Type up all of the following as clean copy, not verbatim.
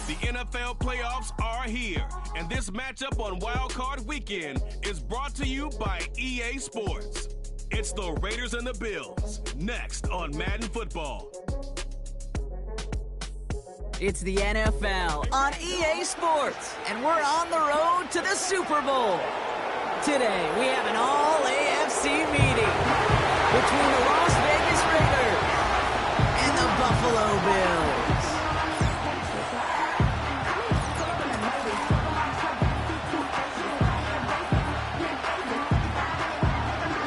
The NFL playoffs are here, and this matchup on Wild Card Weekend is brought to you by EA Sports. It's the Raiders and the Bills, next on Madden Football. It's the NFL on EA Sports, and we're on the road to the Super Bowl. Today, we have an all-AFC meeting between the Las Vegas Raiders and the Buffalo Bills.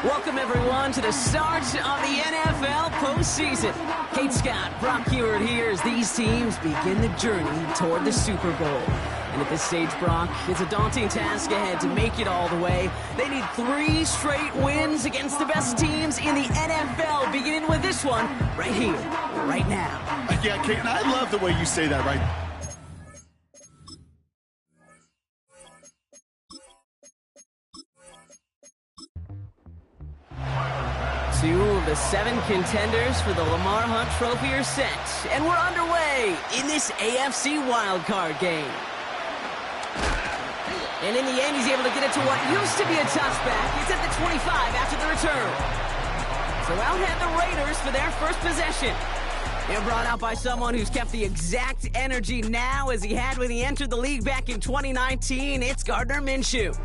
Welcome, everyone, to the start of the NFL postseason. Kate Scott, Brock Huard here as these teams begin the journey toward the Super Bowl. And at this stage, Brock, it's a daunting task ahead to make it all the way. They need 3 straight wins against the best teams in the NFL, beginning with this one right here, right now. Yeah, Kate, and I love the way you say that right now. Two of the 7 contenders for the Lamar Hunt Trophy are set, and we're underway in this AFC wildcard game. And in the end, he's able to get it to what used to be a touchback. It's at the 25 after the return. So out head the Raiders for their first possession. They're brought out by someone who's kept the exact energy now as he had when he entered the league back in 2019. It's Gardner Minshew.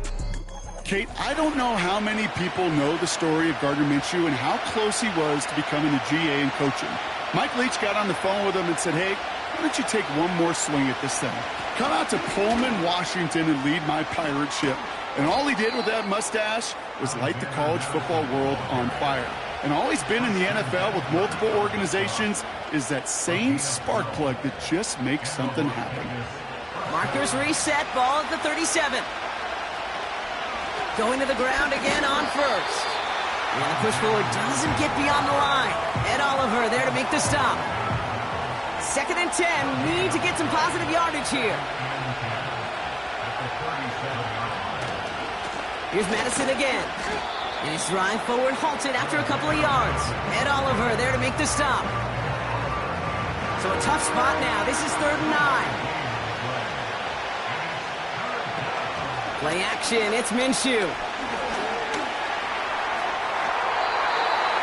Kate, I don't know how many people know the story of Gardner Minshew and how close he was to becoming a GA and coaching. Mike Leach got on the phone with him and said, hey, why don't you take one more swing at this thing? Come out to Pullman, Washington, and lead my pirate ship. And all he did with that mustache was light the college football world on fire. And all he's been in the NFL with multiple organizations is that same spark plug that just makes something happen. Markers reset, ball at the 37. Going to the ground again on first. And the push forward doesn't get beyond the line. Ed Oliver there to make the stop. 2nd and 10. Need to get some positive yardage here. Here's Madison again. And his drive forward halted after a couple of yards. Ed Oliver there to make the stop. So a tough spot now. This is 3rd and 9. Play action, it's Minshew.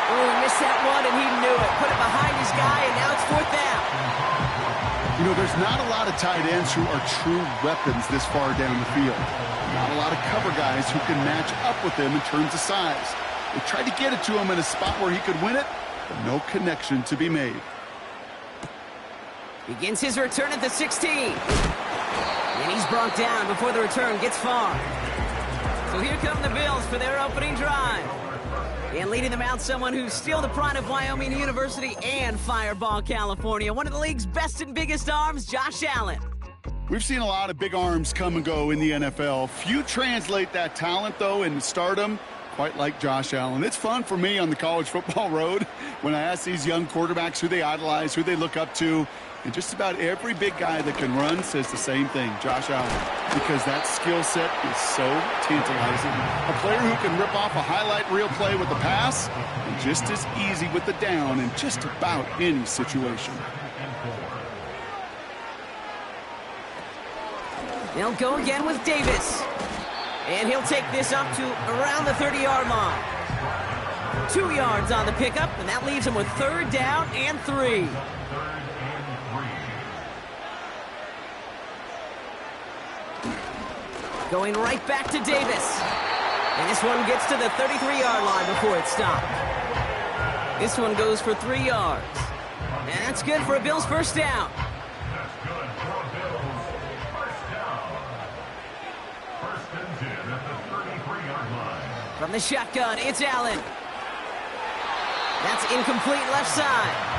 Oh, he missed that one, and he knew it. Put it behind his guy, and now it's 4th down. You know, there's not a lot of tight ends who are true weapons this far down the field. Not a lot of cover guys who can match up with him in terms of size. They tried to get it to him in a spot where he could win it, but no connection to be made. Begins his return at the 16. And he's brought down before the return gets far. So here come the Bills for their opening drive. And leading them out, someone who's still the pride of Wyoming University and Fireball, California. One of the league's best and biggest arms, Josh Allen. We've seen a lot of big arms come and go in the NFL. Few translate that talent, though, into stardom, quite like Josh Allen. It's fun for me on the college football road when I ask these young quarterbacks who they idolize, who they look up to. And just about every big guy that can run says the same thing, Josh Allen, because that skill set is so tantalizing. A player who can rip off a highlight reel play with the pass, and just as easy with the down in just about any situation. They'll go again with Davis. And he'll take this up to around the 30-yard line. 2 yards on the pickup, and that leaves him with 3rd down and 3. Going right back to Davis. And this one gets to the 33-yard line before it's stopped. This one goes for 3 yards. And that's good for a Bills first down. From the shotgun, it's Allen. That's incomplete left side.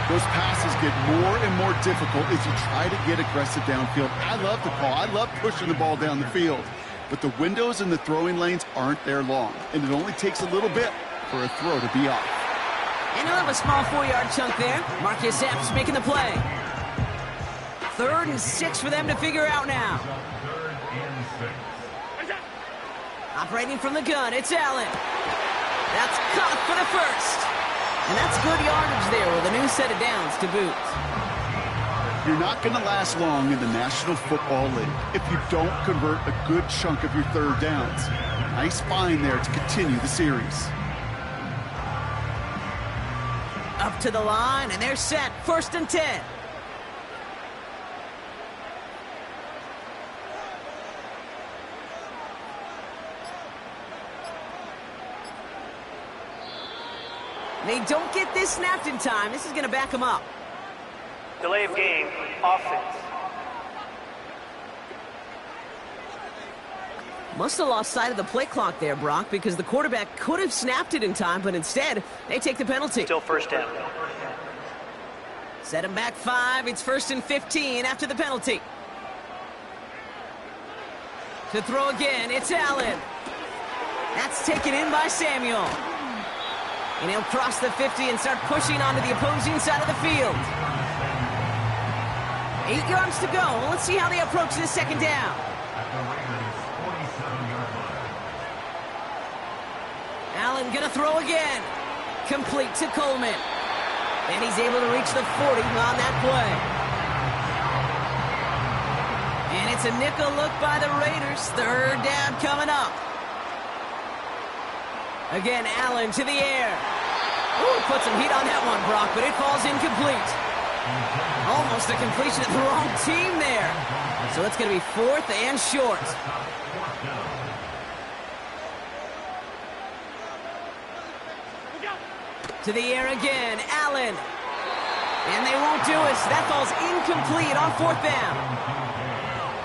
Those passes get more and more difficult as you try to get aggressive downfield. I love the call. I love pushing the ball down the field. But the windows in the throwing lanes aren't there long. And it only takes a little bit for a throw to be off. And he'll have a small 4-yard chunk there. Marcus Epps making the play. 3rd and 6 for them to figure out now. Operating from the gun, it's Allen. That's caught for the first. And that's good yardage there with a new set of downs to boot. You're not going to last long in the National Football League if you don't convert a good chunk of your third downs. Nice find there to continue the series. Up to the line, and they're set. 1st and 10. They don't get this snapped in time. This is going to back them up. Delay of game, offense. Must have lost sight of the play clock there, Brock, because the quarterback could have snapped it in time, but instead, they take the penalty. Still 1st down. Set him back 5. It's 1st and 15 after the penalty. To throw again, it's Allen. That's taken in by Samuel. And he'll cross the 50 and start pushing onto the opposing side of the field. 8 yards to go. Let's see how they approach this 2nd down. Allen gonna throw again. Complete to Coleman. And he's able to reach the 40 on that play. And it's a nickel look by the Raiders. 3rd down coming up. Again, Allen to the air. Ooh, put some heat on that one, Brock, but it falls incomplete. Almost a completion of the wrong team there. So it's going to be 4th and short. To the air again, Allen. And they won't do it. That falls incomplete on 4th down.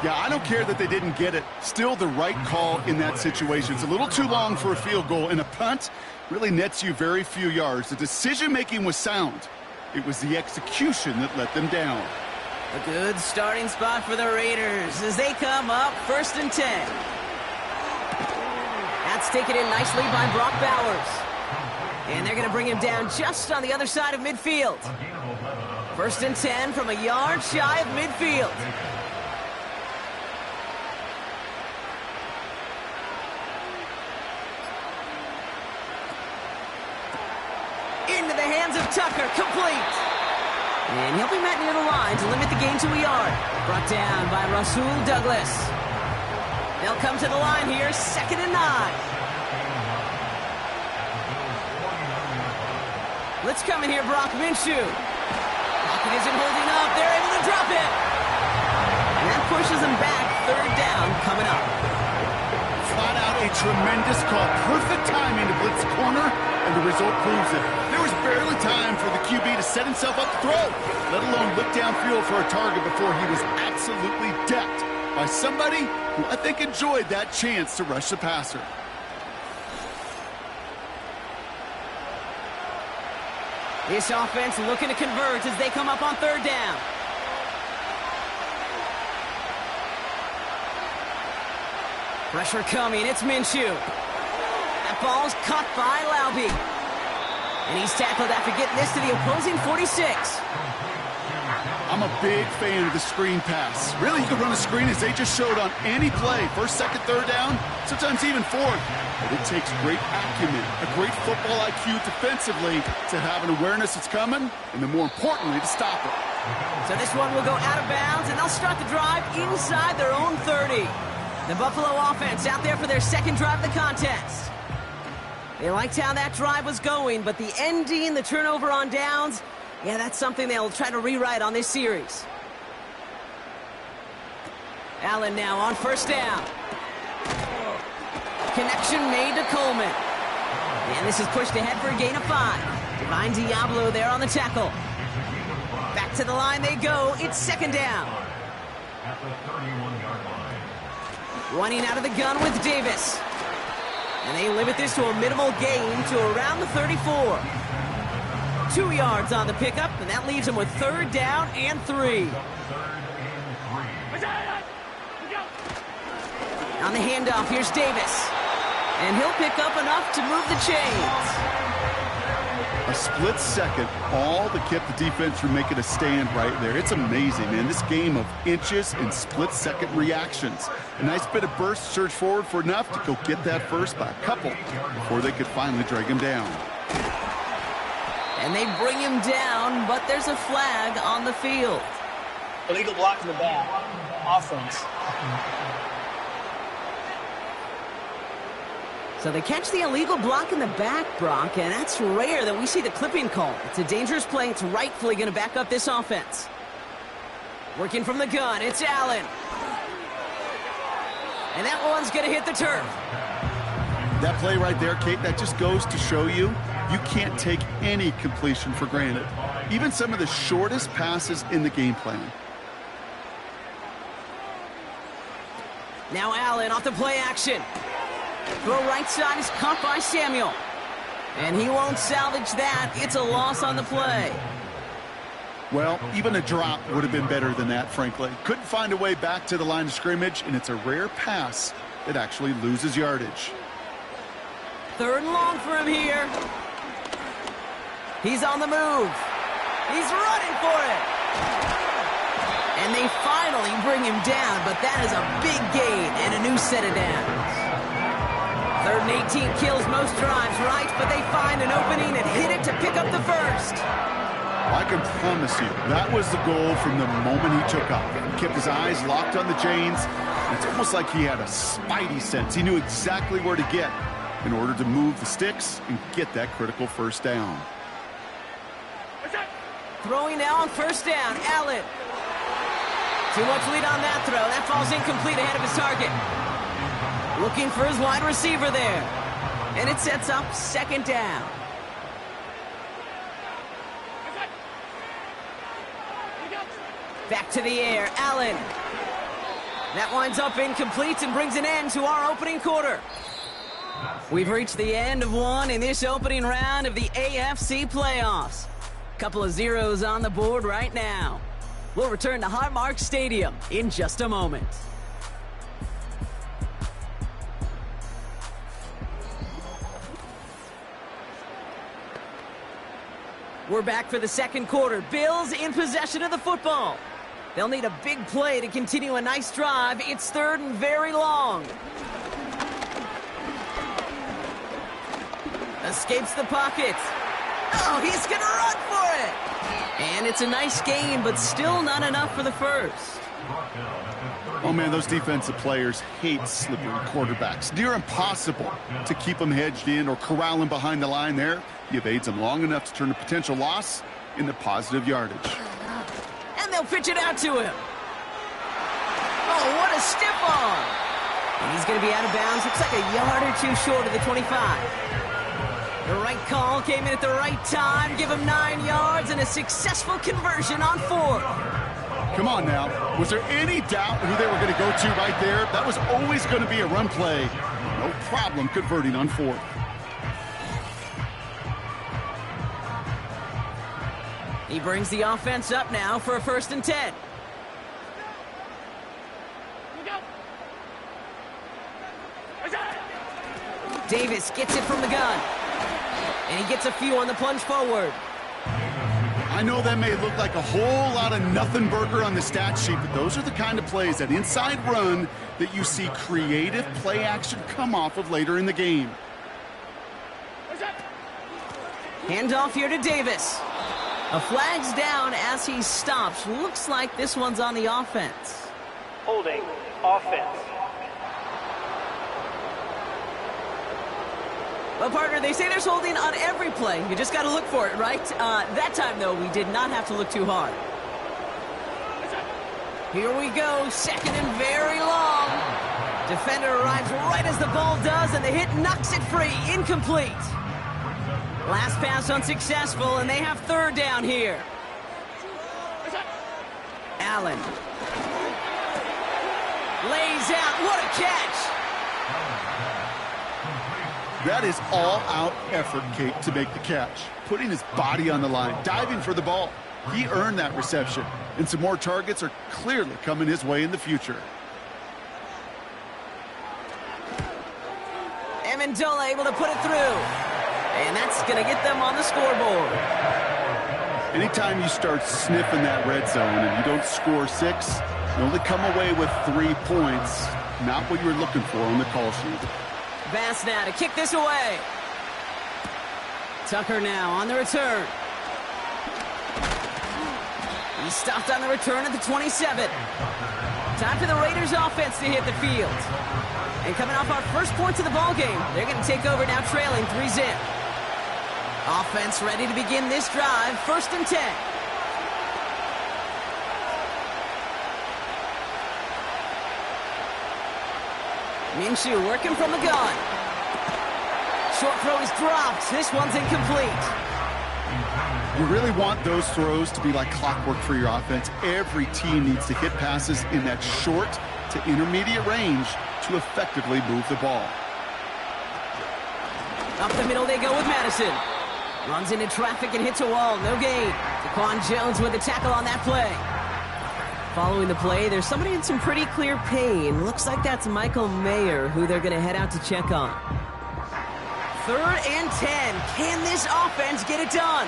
Yeah, I don't care that they didn't get it. Still the right call in that situation. It's a little too long for a field goal, and a punt really nets you very few yards. The decision-making was sound. It was the execution that let them down. A good starting spot for the Raiders as they come up 1st and 10. That's taken in nicely by Brock Bowers. And they're going to bring him down just on the other side of midfield. 1st and 10 from a yard shy of midfield. Into the hands of Tucker, complete. And he'll be met near the line to limit the gain to a yard. Brought down by Rasul Douglas. They'll come to the line here, 2nd and 9. Let's come in here, Brock Minshew. Pocket isn't holding up. They're able to drop it. And that pushes them back. 3rd down coming up. Flat out a tremendous call. Perfect timing to blitz corner, and the result proves it. There was barely time for the QB to set himself up to throw, let alone look downfield for a target before he was absolutely decked by somebody who I think enjoyed that chance to rush the passer. This offense looking to convert as they come up on 3rd down. Pressure coming, it's Minshew. That ball's caught by Laube. And he's tackled after getting this to the opposing 46. I'm a big fan of the screen pass. Really, you can run a screen as they just showed on any play. 1st, 2nd, 3rd down, sometimes even 4th. But it takes great acumen, a great football IQ defensively to have an awareness that's coming, and then more importantly, to stop it. So this one will go out of bounds, and they'll start the drive inside their own 30. The Buffalo offense out there for their 2nd drive of the contest. They liked how that drive was going, but the ending, the turnover on downs, yeah, that's something they'll try to rewrite on this series. Allen now on 1st down. Connection made to Coleman. And this is pushed ahead for a gain of 5. Divine Diablo there on the tackle. Back to the line they go. It's 2nd down. At the 31-yard line. Running out of the gun with Davis. And they limit this to a minimal gain to around the 34. 2 yards on the pickup, and that leaves them with 3rd down and 3. On the handoff, here's Davis. And he'll pick up enough to move the chains. A split second, all that kept the defense from making a stand right there. It's amazing, man. This game of inches and split-second reactions. A nice bit of burst, surge forward for enough to go get that first by a couple before they could finally drag him down. And they bring him down, but there's a flag on the field. Illegal block in the back. Offense. So they catch the illegal block in the back, Brock, and that's rare that we see the clipping call. It's a dangerous play. It's rightfully going to back up this offense. Working from the gun, it's Allen. And that one's going to hit the turf. That play right there, Kate, that just goes to show you can't take any completion for granted. Even some of the shortest passes in the game plan. Now Allen off the play action. Throw right side is caught by Samuel. And he won't salvage that. It's a loss on the play. Well, even a drop would have been better than that, frankly. Couldn't find a way back to the line of scrimmage, and it's a rare pass that actually loses yardage. 3rd and long for him here. He's on the move. He's running for it. And they finally bring him down, but that is a big gain and a new set of downs. 3rd and 18 kills most drives, right? But they find an opening and hit it to pick up the first. I can promise you, that was the goal from the moment he took off. He kept his eyes locked on the chains. It's almost like he had a spidey sense. He knew exactly where to get in order to move the sticks and get that critical first down. Throwing now on 1st down, Allen. Too much lead on that throw. That falls incomplete ahead of his target. Looking for his wide receiver there. And it sets up 2nd down. Back to the air, Allen. That winds up incomplete and brings an end to our opening quarter. We've reached the end of one in this opening round of the AFC playoffs. Couple of zeros on the board right now. We'll return to Highmark Stadium in just a moment. We're back for the 2nd quarter. Bills in possession of the football. They'll need a big play to continue a nice drive. It's 3rd and very long. Escapes the pocket. Oh, he's going to run for it. And it's a nice gain, but still not enough for the first. Oh, man, those defensive players hate slippery quarterbacks. Near impossible to keep them hedged in or corral them behind the line there. He evades them long enough to turn a potential loss into positive yardage. And they'll pitch it out to him. Oh, what a stiff arm. And he's going to be out of bounds. Looks like a yard or two short of the 25. The right call came in at the right time. Give him 9 yards and a successful conversion on 4th. Come on now. Was there any doubt who they were going to go to right there? That was always going to be a run play. No problem converting on 4th. He brings the offense up now for a 1st and 10. Davis gets it from the gun. And he gets a few on the plunge forward. I know that may look like a whole lot of nothing burger on the stat sheet, but those are the kind of plays, that inside run, that you see creative play action come off of later in the game. Handoff here to Davis. A flag's down as he stops. Looks like this one's on the offense. Holding. Offense. Well, partner, they say there's holding on every play. You just got to look for it, right? That time, though, we did not have to look too hard. Here we go. 2nd and very long. Defender arrives right as the ball does, and the hit knocks it free. Incomplete. Last pass unsuccessful, and they have 3rd down here. Allen. Lays out. What a catch. That is all-out effort, Kate, to make the catch. Putting his body on the line, diving for the ball. He earned that reception, and some more targets are clearly coming his way in the future. Amendola able to put it through. And that's going to get them on the scoreboard. Anytime you start sniffing that red zone and you don't score 6, you only come away with 3 points. Not what you were looking for on the call sheet. Bass now to kick this away. Tucker now on the return. He stopped on the return at the 27. Time for the Raiders offense to hit the field. And coming off our first points of the ballgame, they're going to take over now trailing 3-zip. Offense ready to begin this drive, 1st and 10. Minshew working from the gun. Short throw is dropped. This one's incomplete. You really want those throws to be like clockwork for your offense. Every team needs to hit passes in that short to intermediate range to effectively move the ball. Up the middle they go with Madison. Runs into traffic and hits a wall. No gain. Daquan Jones with the tackle on that play. Following the play, there's somebody in some pretty clear pain. Looks like that's Michael Mayer, who they're going to head out to check on. 3rd and 10. Can this offense get it done?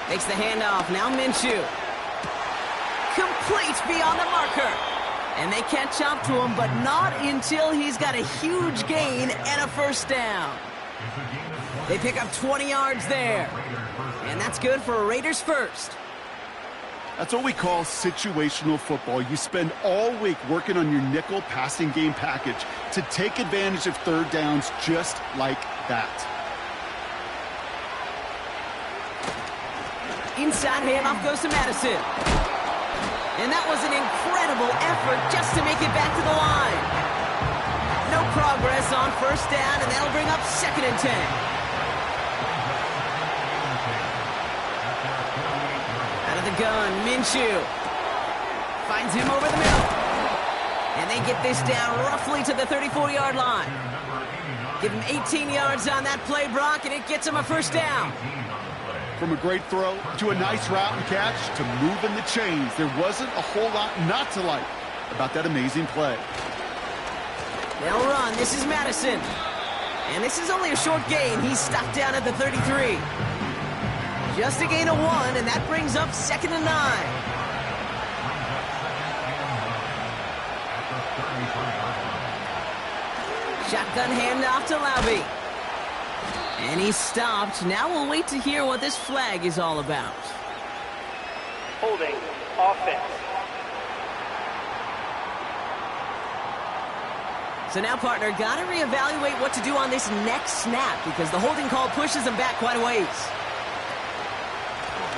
Makes the handoff. Now Minshew. Complete beyond the marker. And they catch up to him, but not until he's got a huge gain and a 1st down. They pick up 20 yards there. And that's good for a Raiders 1st. That's what we call situational football. You spend all week working on your nickel passing game package to take advantage of 3rd downs just like that. Inside handoff goes to Madison. And that was an incredible effort just to make it back to the line. No progress on 1st down, and that'll bring up 2nd and 10. Out of the gun, Minshew finds him over the middle. And they get this down roughly to the 34-yard line. Give him 18 yards on that play, Brock, and it gets him a 1st down. From a great throw to a nice route and catch to moving the chains, there wasn't a whole lot not to like about that amazing play. They'll run. This is Madison. And this is only a short gain. He's stopped down at the 33. Just a gain of 1, and that brings up 2nd and 9. Shotgun handoff to Laube. And he's stopped. Now we'll wait to hear what this flag is all about. Holding offense. So now, partner, got to reevaluate what to do on this next snap because the holding call pushes them back quite a ways.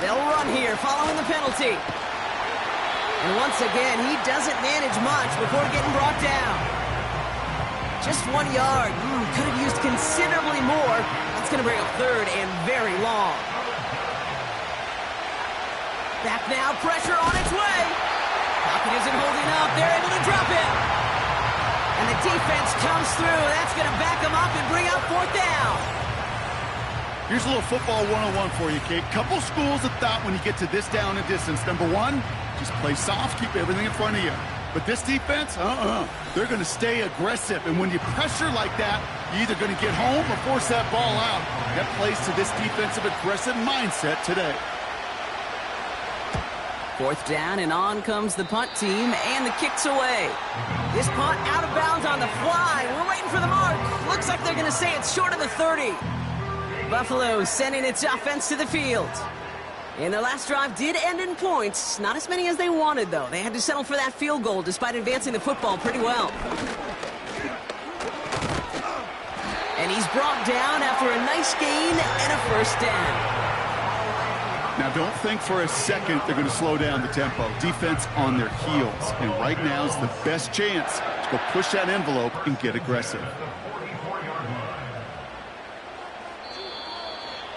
They'll run here following the penalty. And once again, he doesn't manage much before getting brought down. Just 1 yard. Could have used considerably more. That's going to bring up 3rd and very long. Back now, pressure on its way. Pocket isn't holding up. They're able to drop him. And the defense comes through. That's going to back him up and bring up 4th down. Here's a little football 101 for you, Kate. Couple schools of thought when you get to this down and distance. Number 1, just play soft, keep everything in front of you. But this defense, they're going to stay aggressive. And when you pressure like that, you're either going to get home or force that ball out. That plays to this defensive aggressive mindset today. 4th down, and on comes the punt team, and the kick's away. This punt out of bounds on the fly. We're waiting for the mark. Looks like they're going to say it's short of the 30. Buffalo sending its offense to the field. And their last drive did end in points. Not as many as they wanted, though. They had to settle for that field goal despite advancing the football pretty well. And he's brought down after a nice gain and a 1st down. Now, don't think for a second they're going to slow down the tempo. Defense on their heels. And right now is the best chance to go push that envelope and get aggressive.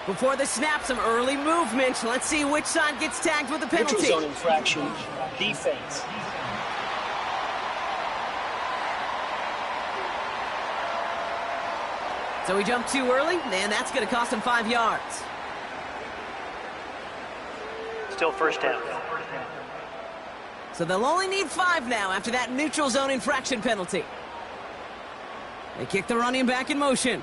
Before the snap, some early movement. Let's see which side gets tagged with the penalty. Neutral zone infraction. Defense. So he jumped too early, and that's going to cost him 5 yards. Still 1st down. So they'll only need 5 now after that neutral zone infraction penalty. They kick the running back in motion.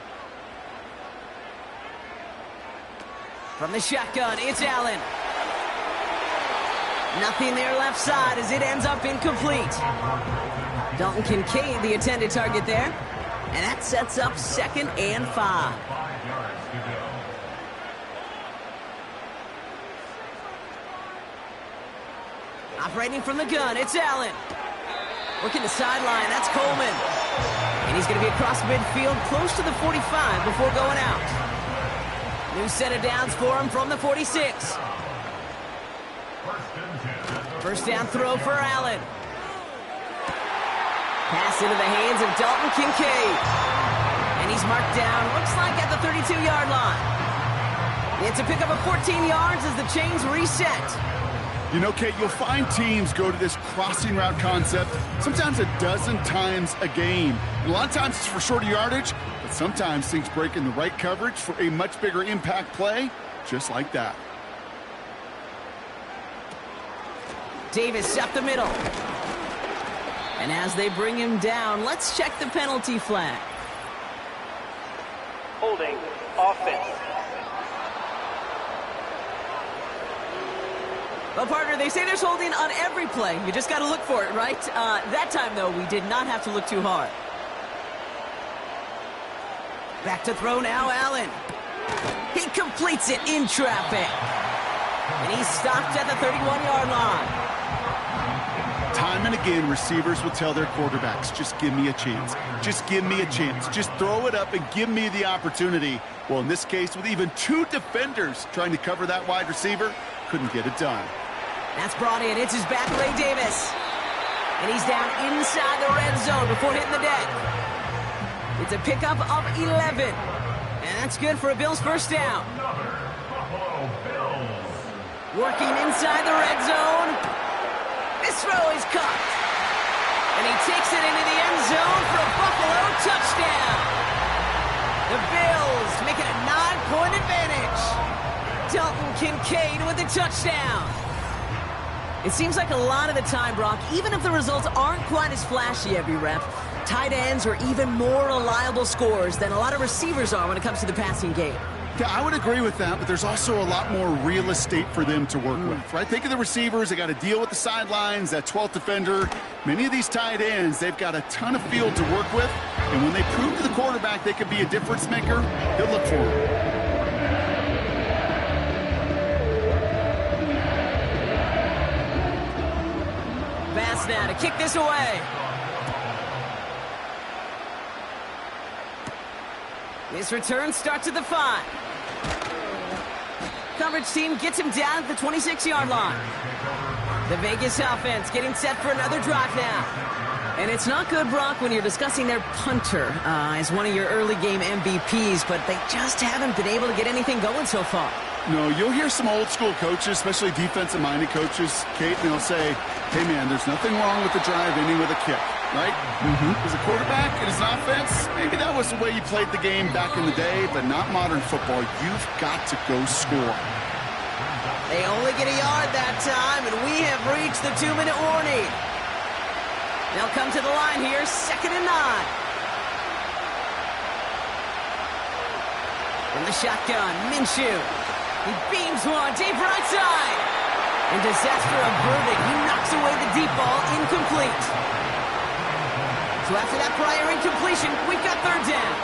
From the shotgun, it's Allen. Nothing there left side as it ends up incomplete. Dalton Kincaid, the intended target there. And that sets up 2nd and 5. Operating from the gun, it's Allen. Working the sideline, that's Coleman. And he's going to be across midfield, close to the 45 before going out. New set of downs for him from the 46. First down throw for Allen. Pass into the hands of Dalton Kincaid. And he's marked down, looks like at the 32-yard line. It's a pickup of 14 yards as the chains reset. You know, Kate, you'll find teams go to this crossing route concept sometimes a dozen times a game. And a lot of times it's for shorter yardage, but sometimes things break in the right coverage for a much bigger impact play, just like that. Davis up the middle. And as they bring him down, let's check the penalty flag. Holding offense. Well, partner, they say there's holding on every play. You just got to look for it, right? That time, though, we did not have to look too hard. Back to throw now, Allen. He completes it in traffic. And he's stopped at the 31-yard line. Time and again, receivers will tell their quarterbacks, just give me a chance. Just give me a chance. Just throw it up and give me the opportunity. Well, in this case, with even two defenders trying to cover that wide receiver, couldn't get it done. That's brought in. It's his back, Ray Davis. And he's down inside the red zone before hitting the deck. It's a pickup of 11. And that's good for a Bills first down. Working inside the red zone. This throw is caught. And he takes it into the end zone for a Buffalo touchdown. The Bills make it a 9-point advantage. Dalton Kincaid with the touchdown. It seems like a lot of the time, Brock, even if the results aren't quite as flashy every rep, tight ends are even more reliable scorers than a lot of receivers are when it comes to the passing game. Yeah, I would agree with that, but there's also a lot more real estate for them to work with, right? Think of the receivers. They got to deal with the sidelines, that 12th defender. Many of these tight ends, they've got a ton of field to work with, and when they prove to the quarterback they could be a difference maker, he'll look for them. Pass now to kick this away. This return starts at the 5. Coverage team gets him down at the 26-yard line. The Vegas offense getting set for another drive now. And it's not good, Brock, when you're discussing their punter as one of your early game MVPs, but they just haven't been able to get anything going so far. No, you'll hear some old school coaches, especially defensive-minded coaches, Kate, and they'll say, hey, man, there's nothing wrong with the drive ending with a kick, right? As a quarterback and as an offense, maybe that was the way you played the game back in the day, but not modern football. You've got to go score. They only get a yard that time, and we have reached the 2-minute warning. They'll come to the line here, 2nd and 9. From the shotgun, Minshew. He beams one, deep right side. And disaster averted. He knocks away the deep ball, incomplete. So after that prior incompletion, we've got 3rd down.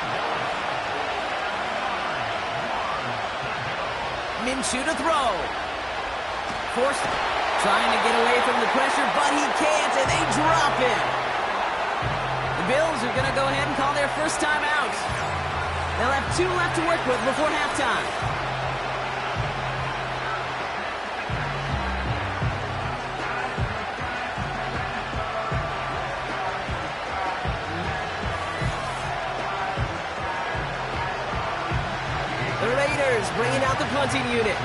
Minshew to throw. Forced, trying to get away from the pressure, but he can't, and they drop it. The Bills are going to go ahead and call their first time out. They'll have 2 left to work with before halftime. The Raiders bringing out the punting unit.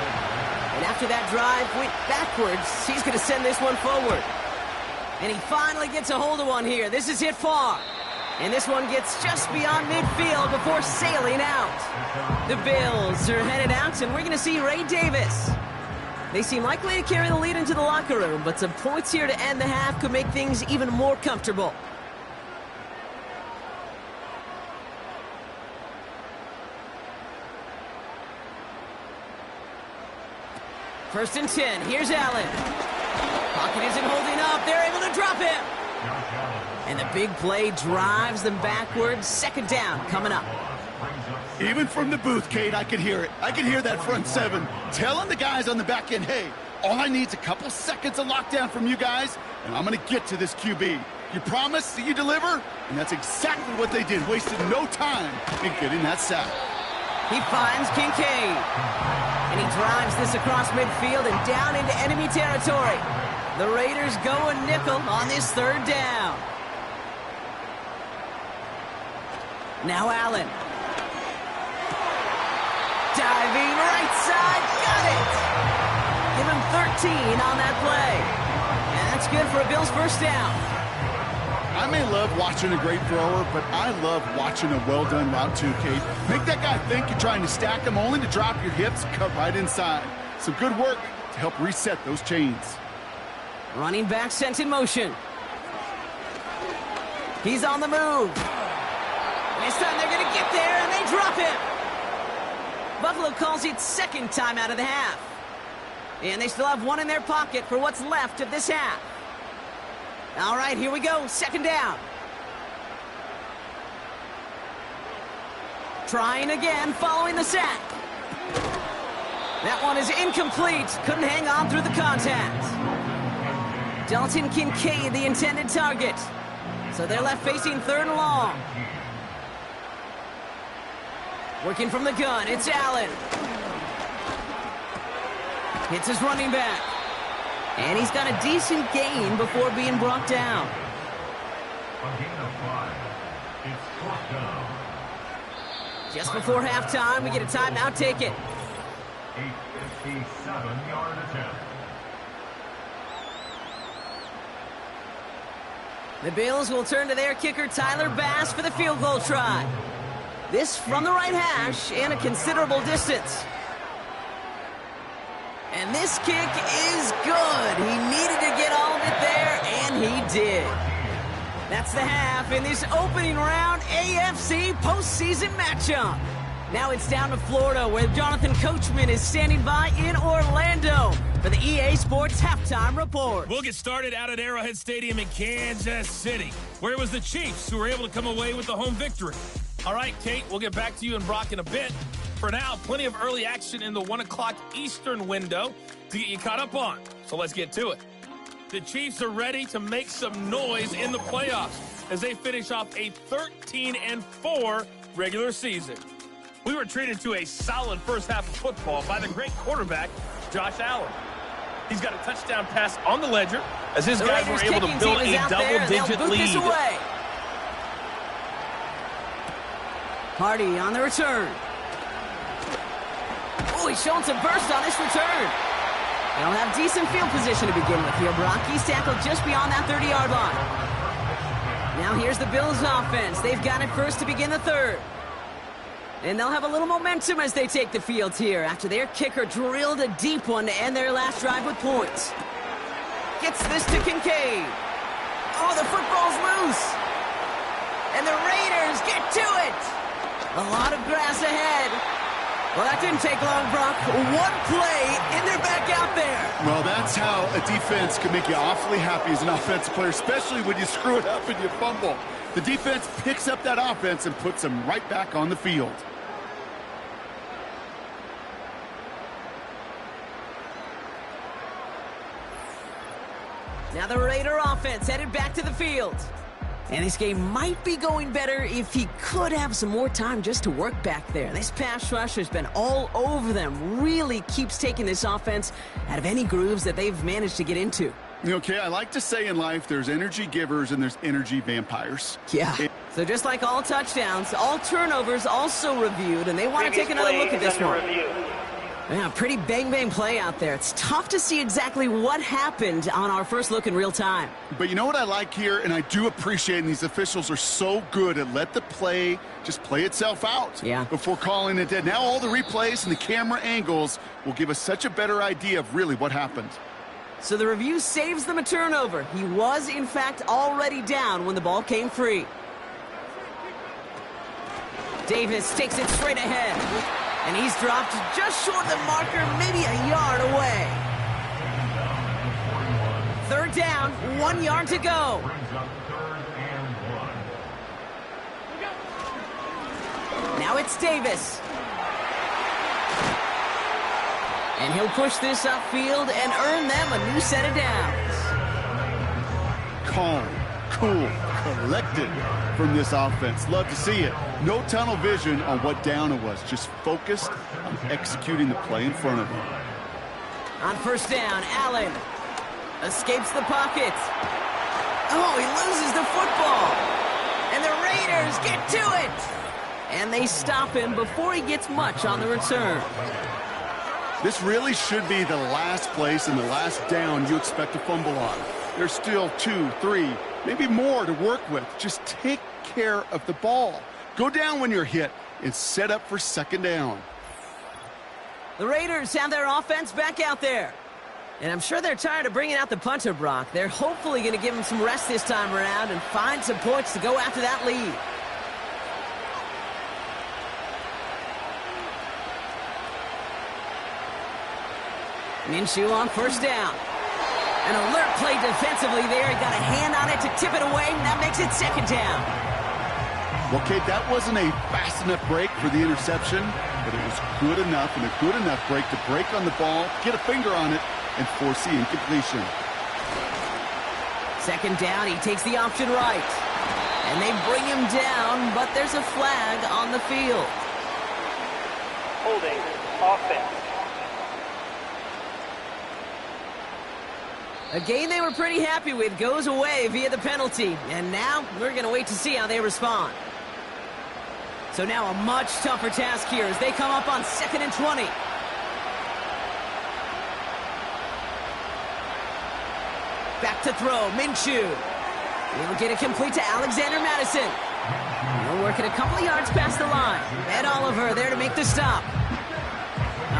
And after that drive went backwards, he's going to send this one forward. And he finally gets a hold of one here. This is hit far. And this one gets just beyond midfield before sailing out. The Bills are headed out, and we're going to see Ray Davis. They seem likely to carry the lead into the locker room, but some points here to end the half could make things even more comfortable. First and 10. Here's Allen. Pocket isn't holding up. They're able to drop him. And the big play drives them backwards. 2nd down coming up. Even from the booth, Kate, I could hear it. I could hear that front 7 telling the guys on the back end, hey, All I need is a couple seconds of lockdown from you guys, and I'm going to get to this QB. You promise that you deliver? And that's exactly what they did. Wasted no time in getting that sack. He finds Kincaid. And he drives this across midfield and down into enemy territory. The Raiders go a nickel on this third down. Now Allen. Diving right side. Got it. Give him 13 on that play. And that's good for a Bills first down. I may love watching a great thrower, but I love watching a well-done route too, Kate. Make that guy think you're trying to stack him only to drop your hips, cut right inside. Some good work to help reset those chains. Running back sent in motion. He's on the move. This time they're going to get there, and they drop him. Buffalo calls it second time out of the half. And they still have one in their pocket for what's left of this half. All right, here we go. Second down. Trying again, following the sack. That one is incomplete. Couldn't hang on through the contact. Dalton Kincaid, the intended target. So they're left facing third and long. Working from the gun, it's Allen. Hits his running back. And he's got a decent gain before being brought down. A gain of 5. It's fourth down. Just before halftime, we get a timeout. Take it. 857-yard attempt. The Bills will turn to their kicker, Tyler Bass, for the field goal try. This from the right hash and a considerable distance. And this kick is good. He needed to get all of it there, and he did. That's the half in this opening round AFC postseason matchup. Now it's down to Florida, where Jonathan Coachman is standing by in Orlando for the EA Sports Halftime Report. We'll get started out at Arrowhead Stadium in Kansas City, where it was the Chiefs who were able to come away with the home victory. All right, Kate, we'll get back to you and Brock in a bit. For now, plenty of early action in the 1 o'clock Eastern window to get you caught up on. So let's get to it. The Chiefs are ready to make some noise in the playoffs as they finish off a 13-4 regular season. We were treated to a solid first half of football by the great quarterback, Josh Allen. He's got a touchdown pass on the ledger as his guys were able to build a double-digit lead. Hardy on the return. Oh, he's showing some burst on this return. They don't have decent field position to begin with here, Brock. He's tackled just beyond that 30-yard line. Now here's the Bills offense. They've got it first to begin the third. And they'll have a little momentum as they take the field here after their kicker drilled a deep one to end their last drive with points. Gets this to Kincaid. Oh, the football's loose. And the Raiders get to it. A lot of grass ahead. Well, that didn't take long, Brock. One play, and they're back out there. Well, that's how a defense can make you awfully happy as an offensive player, especially when you screw it up and you fumble. The defense picks up that offense and puts them right back on the field. Now the Raider offense headed back to the field. And this game might be going better if he could have some more time just to work back there. This pass rush has been all over them. Really keeps taking this offense out of any grooves that they've managed to get into. Okay, I like to say in life there's energy givers and there's energy vampires. Yeah. So just like all touchdowns, all turnovers also reviewed, and they want to take another look at this one. Yeah, pretty bang-bang play out there. It's tough to see exactly what happened on our first look in real time. But you know what I like here, and I do appreciate, and these officials are so good at let the play just play itself out before calling it dead. Now all the replays and the camera angles will give us such a better idea of really what happened. So the review saves them a turnover. He was, in fact, already down when the ball came free. Davis takes it straight ahead. And he's dropped just short of the marker, maybe a yard away. Third down, 1 yard to go. Now it's Davis. And he'll push this upfield and earn them a new set of downs. Calm, cool, collected from this offense. Love to see it. No tunnel vision on what down it was. Just focused on executing the play in front of him. On first down, Allen escapes the pocket. Oh, he loses the football. And the Raiders get to it. And they stop him before he gets much on the return. This really should be the last place and the last down you expect to fumble on. There's still 2, 3, maybe more to work with. Just take care of the ball. Go down when you're hit and set up for second down. The Raiders have their offense back out there. And I'm sure they're tired of bringing out the punter, Brock. They're hopefully going to give him some rest this time around and find some points to go after that lead. Minshew on first down. An alert play defensively there. He got a hand on it to tip it away, and that makes it second down. Well, Kate, that wasn't a fast enough break for the interception, but it was good enough and a good enough break to break on the ball, get a finger on it, and force the incompletion. Second down, he takes the option right. And they bring him down, but there's a flag on the field. Holding offense. A game they were pretty happy with goes away via the penalty. And now we're going to wait to see how they respond. So now a much tougher task here as they come up on 2nd and 20. Back to throw, Minshew. He'll get it complete to Alexander Madison. He'll work it a couple of yards past the line. Ed Oliver there to make the stop.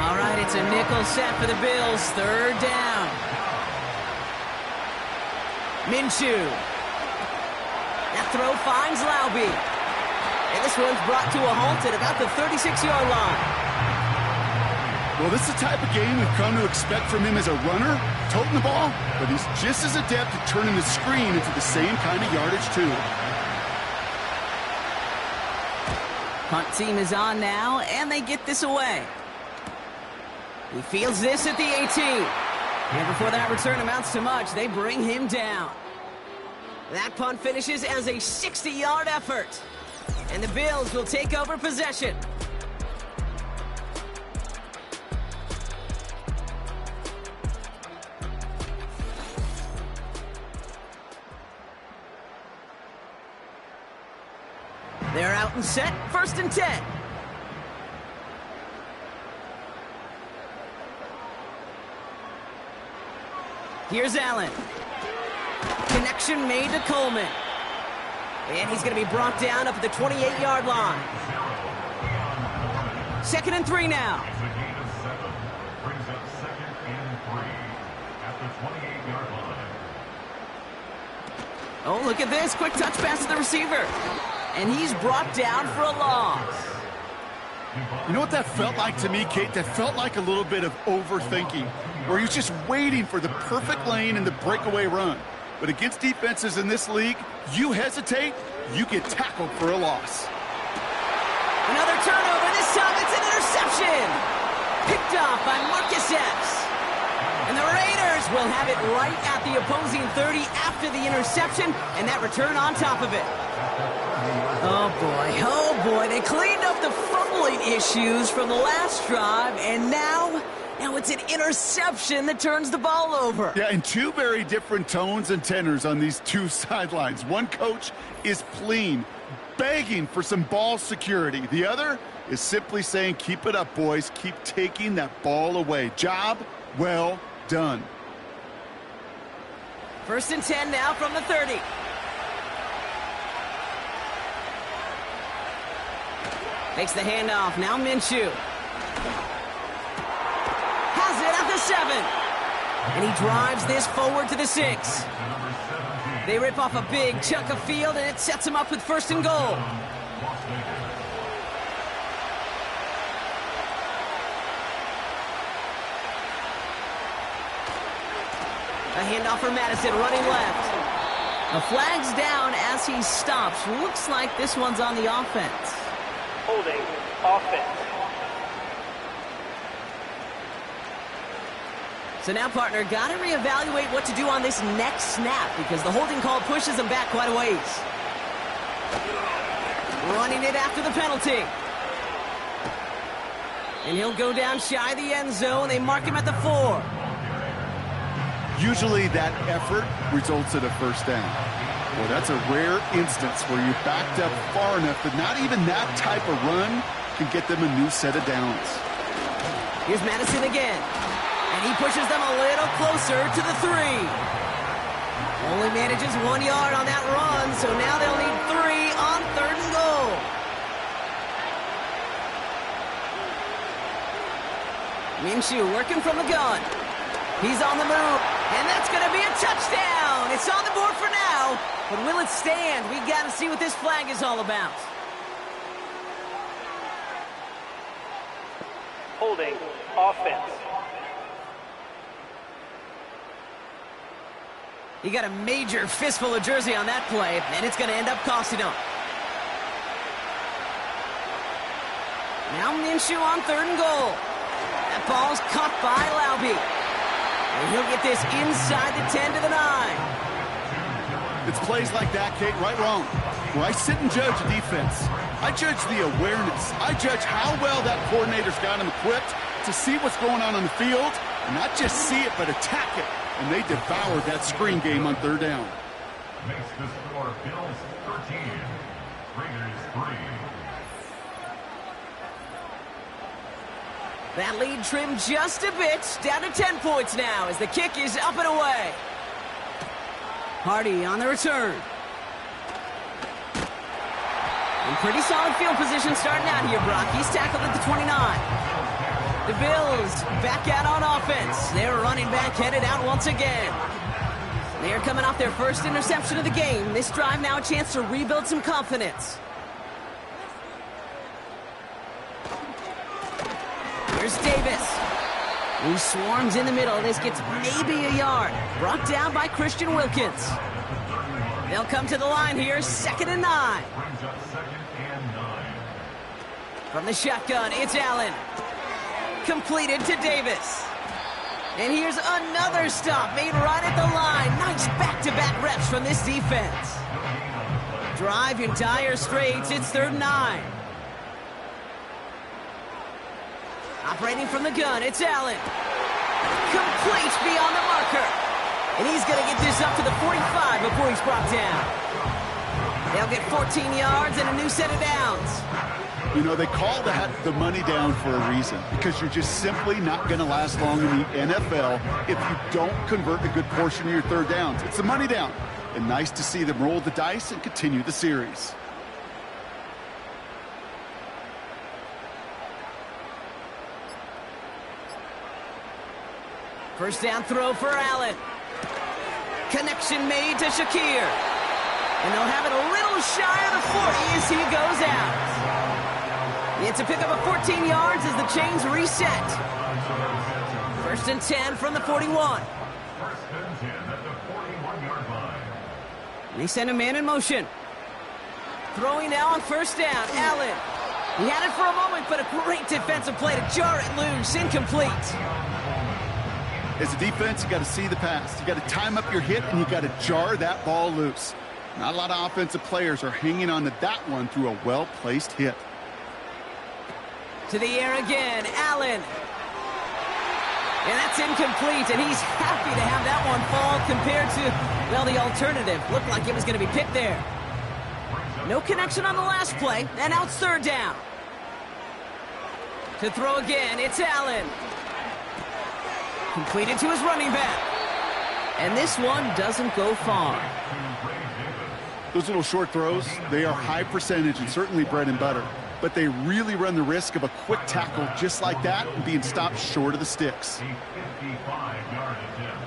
All right, it's a nickel set for the Bills. Third down. Minshew. That throw finds Laube. And this one's brought to a halt at about the 36-yard line. Well, this is the type of game we've come to expect from him as a runner, toting the ball, but he's just as adept at turning the screen into the same kind of yardage, too. Punt team is on now, and they get this away. He fields this at the 18. And before that return amounts to much, they bring him down. That punt finishes as a 60-yard effort. And the Bills will take over possession. They're out and set, 1st and 10. Here's Allen. Connection made to Coleman. And he's going to be brought down up at the 28-yard line. 2nd and 3 now. It's a gain of 7. Brings up 2nd and 3 at the 28-yard line. Oh, look at this. Quick touch pass to the receiver. And he's brought down for a loss. You know what that felt like to me, Kate? That felt like a little bit of overthinking, where he was just waiting for the perfect lane and the breakaway run. But against defenses in this league, you hesitate, you get tackled for a loss. Another turnover. This time it's an interception. Picked off by Marcus Epps. And the Raiders will have it right at the opposing 30 after the interception, and that return on top of it. Oh boy, they cleaned up the fumbling issues from the last drive, and now it's an interception that turns the ball over. Yeah, and two very different tones and tenors on these two sidelines. One coach is pleading, begging for some ball security. The other is simply saying, keep it up, boys. Keep taking that ball away. Job well done. 1st and 10 now from the 30. Takes the handoff. Now Minshew. Has it at the 7. And he drives this forward to the 6. They rip off a big chunk of field, and it sets him up with 1st and goal. A handoff for Madison, running left. The flag's down as he stops. Looks like this one's on the offense. Holding offense. So now, partner, got to reevaluate what to do on this next snap because the holding call pushes him back quite a ways. Running it after the penalty. And he'll go down shy of the end zone. They mark him at the 4. Usually that effort results in a first down. Well, that's a rare instance where you backed up far enough that not even that type of run can get them a new set of downs. Here's Madison again. And he pushes them a little closer to the 3. Only manages 1 yard on that run, so now they'll need 3 on 3rd and goal. Minshew working from the gun. He's on the move, and that's going to be a touchdown. It's on the board for now, but will it stand? We got to see what this flag is all about. Holding offense. He got a major fistful of jersey on that play, and it's going to end up costing him. Now Minshew on 3rd and goal. That ball's caught by Laube. And he'll get this inside the 10 to the 9. It's plays like that, Kate, right wrong. Where I sit and judge a defense. I judge the awareness. I judge how well that coordinator's got him equipped to see what's going on the field, and not just see it, but attack it. And they devoured that screen game on 3rd down. Makes the score Bills 13, Raiders 3. That lead trimmed just a bit, down to 10 points now as the kick is up and away. Hardy on the return. In pretty solid field position starting out here, Brock. He's tackled at the 29. The Bills back out on offense. Their running back headed out once again. They're coming off their first interception of the game. This drive now a chance to rebuild some confidence. Here's Davis, who swarms in the middle. This gets maybe a yard. Brought down by Christian Wilkins. They'll come to the line here, 2nd and 9. Brings up 2nd and 9. From the shotgun, it's Allen. Completed to Davis. And here's another stop made right at the line. Nice back-to-back reps from this defense. Drive in dire straits. It's 3rd and 9. Operating from the gun, it's Allen. Complete beyond the marker. And he's going to get this up to the 45 before he's brought down. They'll get 14 yards and a new set of downs. You know, they call that the money down for a reason, because you're just simply not going to last long in the NFL if you don't convert a good portion of your 3rd downs. It's the money down. And nice to see them roll the dice and continue the series. First down throw for Allen. Connection made to Shakir. And they'll have it a little shy of the 40 as he goes out. It's a pickup of 14 yards as the chains reset. 1st and 10 from the 41. 1st and 10 at the 41-yard line. They send a man in motion. Throwing now on 1st down, Allen. He had it for a moment, but a great defensive play to jar it loose. Incomplete. As a defense, you got to see the pass. You got to time up your hit, and you got to jar that ball loose. Not a lot of offensive players are hanging on to that one through a well-placed hit. To the air again, Allen. And that's incomplete, and he's happy to have that one fall compared to, well, the alternative. Looked like it was going to be picked there. No connection on the last play, and now it's 3rd down. To throw again, it's Allen. Completed to his running back. And this one doesn't go far. Those little short throws, they are high percentage and certainly bread and butter. But they really run the risk of a quick tackle just like that and being stopped short of the sticks. A 55-yard attempt.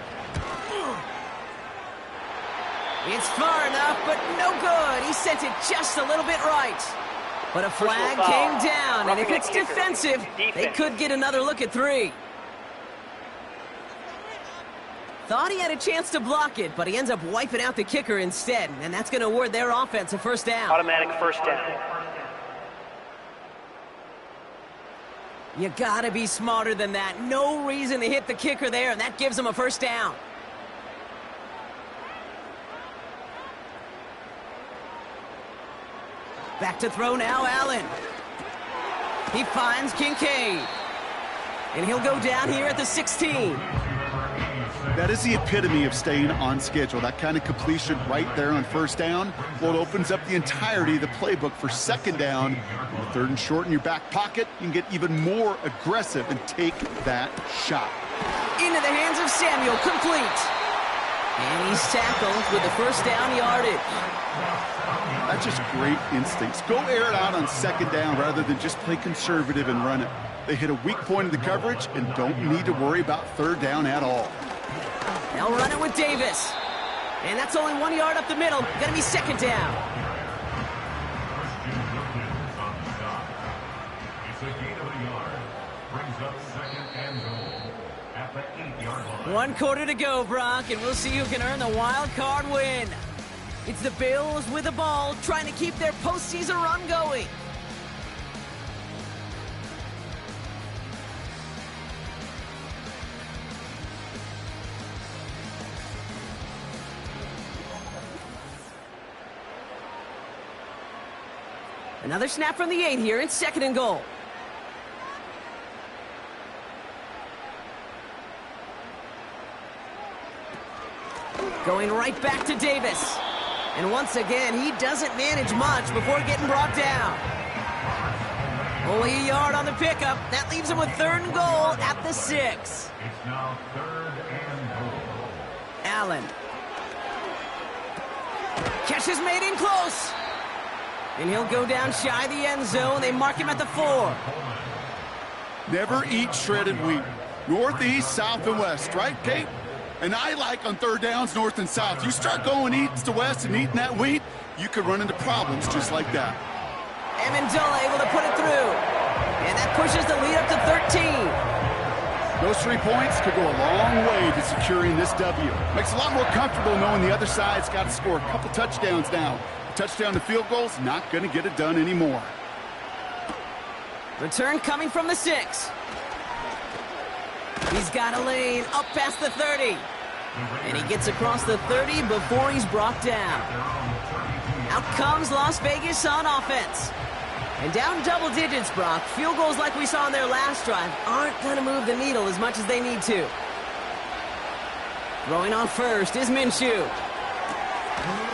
It's far enough, but no good. He sent it just a little bit right. But a flag came down, and if it's defensive, they could get another look at 3. Thought he had a chance to block it, but he ends up wiping out the kicker instead, and that's going to award their offense a 1st down. Automatic 1st down. You gotta be smarter than that. No reason to hit the kicker there, and that gives him a first down. Back to throw now, Allen. He finds Kincaid. And he'll go down here at the 16. That is the epitome of staying on schedule. That kind of completion right there on first down. Well, it opens up the entirety of the playbook for second down. On the third and short in your back pocket, you can get even more aggressive and take that shot. Into the hands of Samuel, complete. And he's tackled with the first down yardage. That's just great instincts. Go air it out on second down rather than just play conservative and run it. They hit a weak point in the coverage and don't need to worry about third down at all. They'll run it with Davis. And that's only 1 yard up the middle. Gonna be second down. It's a gain of a yard. Brings up second and goal at the 8-yard line. 1 quarter to go, Brock, and we'll see who can earn the wild card win. It's the Bills with the ball, trying to keep their postseason run going. Another snap from the 8 here. It's second and goal. Going right back to Davis. And once again, he doesn't manage much before getting brought down. Only a yard on the pickup. That leaves him with third and goal at the 6. It's now third and goal. Allen. Catch is made in close. And he'll go down shy of the end zone. They mark him at the 4. Never eat shredded wheat. Northeast, south, and west, right, Kate? And I like on third downs, north and south. You start going east to west and eating that wheat, you could run into problems just like that. Amendola able to put it through. And that pushes the lead up to 13. Those 3 points could go a long way to securing this W. Makes it a lot more comfortable knowing the other side's got to score a couple touchdowns now. A touchdown to field goal's not going to get it done anymore. Return coming from the 6. He's got a lane up past the 30. And he gets across the 30 before he's brought down. Out comes Las Vegas on offense. And down double digits, Brock. Field goals like we saw on their last drive aren't going to move the needle as much as they need to. Throwing on first is Minshew.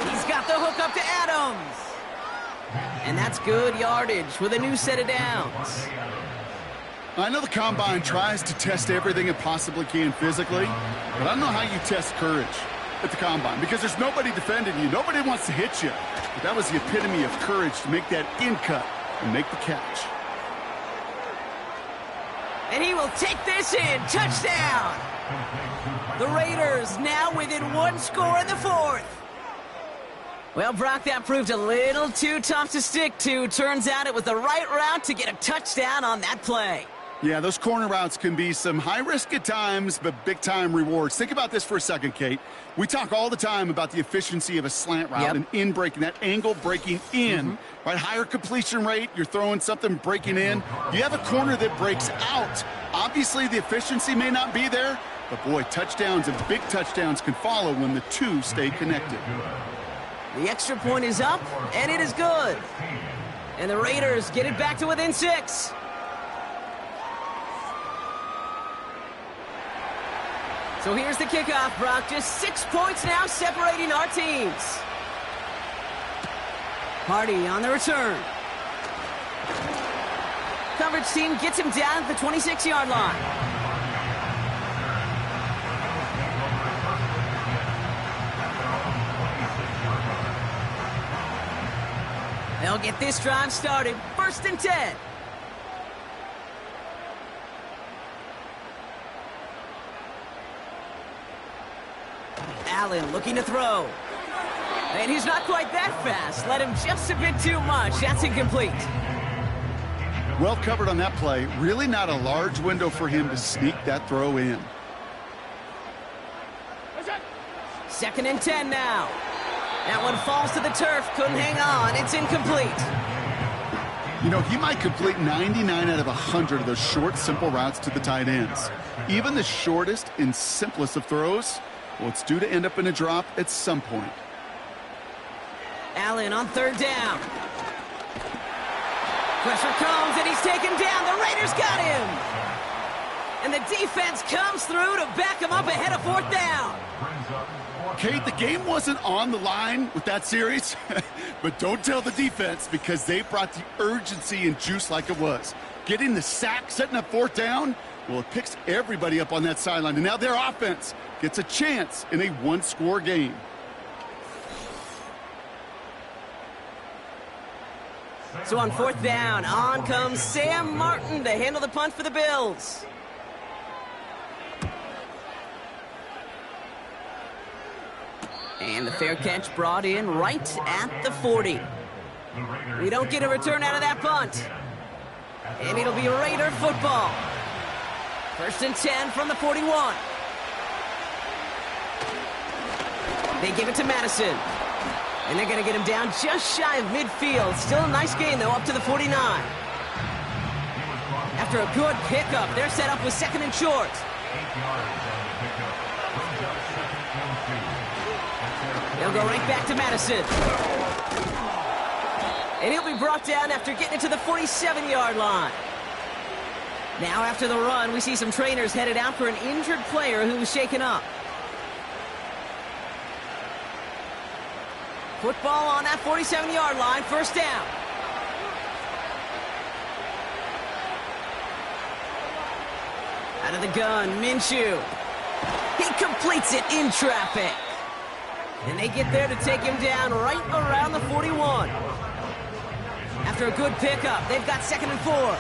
He's got the hook up to Adams. And that's good yardage with a new set of downs. I know the Combine tries to test everything it possibly can physically, but I don't know how you test courage at the Combine because there's nobody defending you. Nobody wants to hit you. But that was the epitome of courage to make that in cut and make the catch. And he will take this in. Touchdown! The Raiders now within 1 score in the 4th. Well, Brock, that proved a little too tough to stick to. Turns out it was the right route to get a touchdown on that play. Yeah, those corner routes can be some high risk at times, but big-time rewards. Think about this for a second, Kate. We talk all the time about the efficiency of a slant route and in breaking, that angle breaking in. Right, higher completion rate, you're throwing something breaking in. You have a corner that breaks out. Obviously, the efficiency may not be there, but boy, touchdowns and big touchdowns can follow when the two stay connected. The extra point is up, and it is good. And the Raiders get it back to within 6. So here's the kickoff, Brock. Just 6 points now separating our teams. Hardy on the return. Coverage team gets him down at the 26-yard line. They'll get this drive started. 1st and 10. Allen looking to throw. And he's not quite that fast. Let him just a bit too much. That's incomplete. Well covered on that play. Really not a large window for him to sneak that throw in. 2nd and 10 now. That one falls to the turf. Couldn't hang on. It's incomplete. You know, he might complete 99 out of 100 of those short, simple routes to the tight ends. Even the shortest and simplest of throws, well, it's due to end up in a drop at some point. Allen on third down. Pressure comes, and he's taken down. The Raiders got him. And the defense comes through to back him up ahead of fourth down. Kate, the game wasn't on the line with that series, but don't tell the defense because they brought the urgency and juice like it was. Getting the sack, setting up fourth down, well, it picks everybody up on that sideline. And now their offense gets a chance in a one-score game. So on fourth down, on comes Sam Martin to handle the punt for the Bills. And the fair catch brought in right at the 40. We don't get a return out of that punt. And it'll be Raider football. 1st and 10 from the 41. They give it to Madison. And they're going to get him down just shy of midfield. Still a nice gain, though, up to the 49. After a good pickup, they're set up with 2nd and short. They'll go right back to Madison. And he'll be brought down after getting it to the 47-yard line. Now, after the run, we see some trainers headed out for an injured player who was shaken up. Football on that 47-yard line, 1st down. Out of the gun, Minshew. He completes it in traffic. And they get there to take him down right around the 41. After a good pickup, they've got 2nd and 4.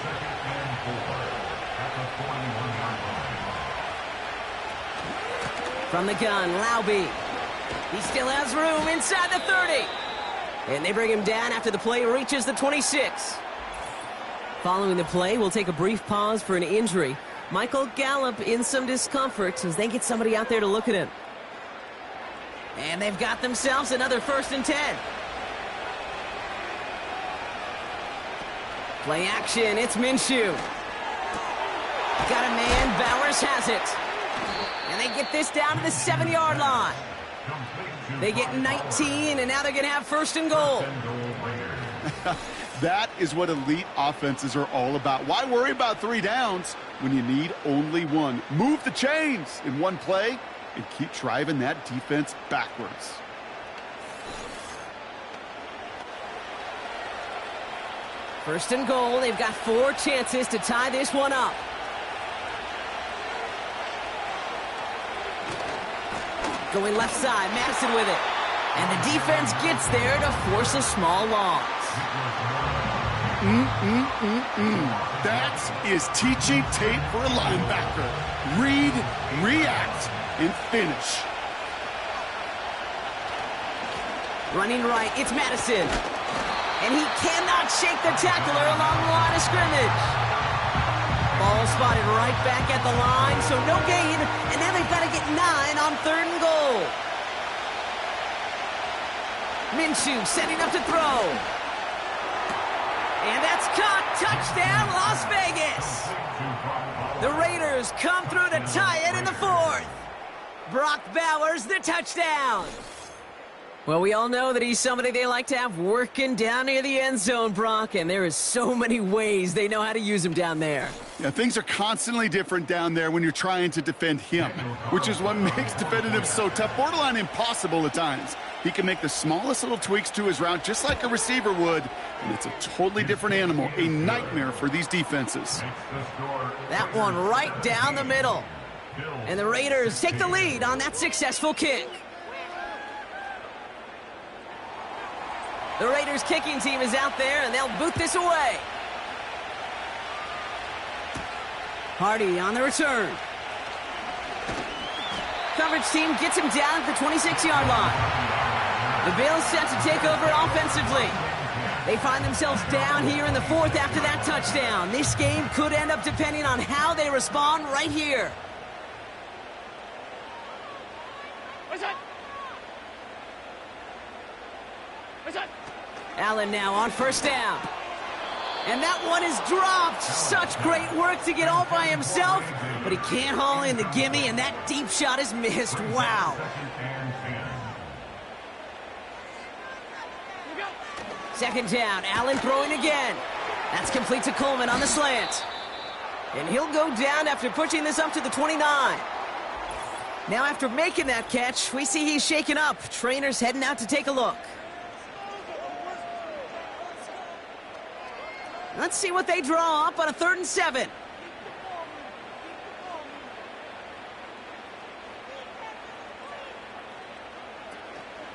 From the gun, Laube. He still has room inside the 30. And they bring him down after the play reaches the 26. Following the play, we'll take a brief pause for an injury. Michael Gallup in some discomfort as they get somebody out there to look at him. And they've got themselves another 1st and 10. Play action, it's Minshew. Got a man, Bowers has it. And they get this down to the 7-yard line. They get 19, and now they're going to have 1st and goal. That is what elite offenses are all about. Why worry about 3 downs when you need only 1? Move the chains in one play and keep driving that defense backwards. First and goal. They've got 4 chances to tie this one up. Going left side, Madison with it. And the defense gets there to force a small loss. That is teaching tape for a linebacker. Read, react, and finish. Running right, it's Madison. And he cannot shake the tackler along the line of scrimmage. Ball spotted right back at the line, so no gain. And now they've got to get 9 on 3rd and goal. Minshew setting up to throw. And that's caught. Touchdown, Las Vegas. The Raiders come through to tie it in the 4th. Brock Bowers, the touchdown. Well, we all know that he's somebody they like to have working down near the end zone, Brock, and there is so many ways they know how to use him down there. Yeah, things are constantly different down there when you're trying to defend him, which is what makes defending him so tough, borderline impossible at times. He can make the smallest little tweaks to his route just like a receiver would, and it's a totally different animal, a nightmare for these defenses. That one right down the middle. And the Raiders take the lead on that successful kick. The Raiders kicking team is out there, and they'll boot this away. Hardy on the return. Coverage team gets him down at the 26-yard line. The Bills set to take over offensively. They find themselves down here in the 4th after that touchdown. This game could end up depending on how they respond right here. Allen now on 1st down. And that one is dropped. Such great work to get all by himself, but he can't haul in the gimme, and that deep shot is missed. Wow. Second down, Allen throwing again. That's complete to Coleman on the slant. And he'll go down after pushing this up to the 29. Now after making that catch, we see he's shaken up. Trainer's heading out to take a look. Let's see what they draw up on a 3rd and 7.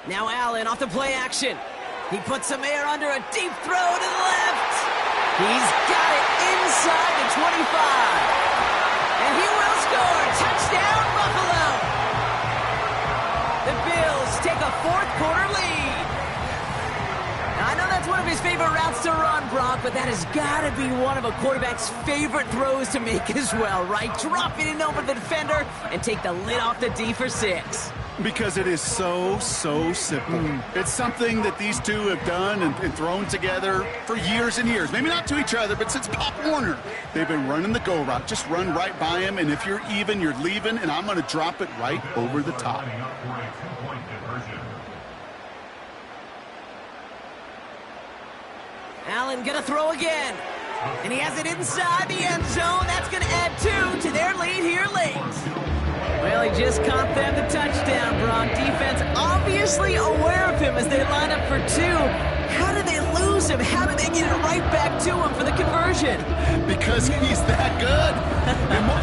Now Allen off the play action. He puts some air under a deep throw to the left. He's got it inside the 25. And he will score. Touchdown, Buffalo. The Bills take a 4th quarter lead. Now, I know that's one of his favorite routes to run, Brock, but that has got to be one of a quarterback's favorite throws to make as well, right? Drop it in over the defender and take the lid off the D for 6. Because it is so simple. It's something that these two have done and thrown together for years and years. Maybe not to each other, but since Pop Warner. They've been running the go route. Just run right by him, and if you're even, you're leaving, and I'm going to drop it right over the top. Allen going to throw again. And he has it inside the end zone. That's going to add 2 to their lead here late. Well, he just caught them the touchdown, Brock. Defense obviously aware of him as they line up for 2. How did they lose him? How did they get it right back to him for the conversion? Because he's that good.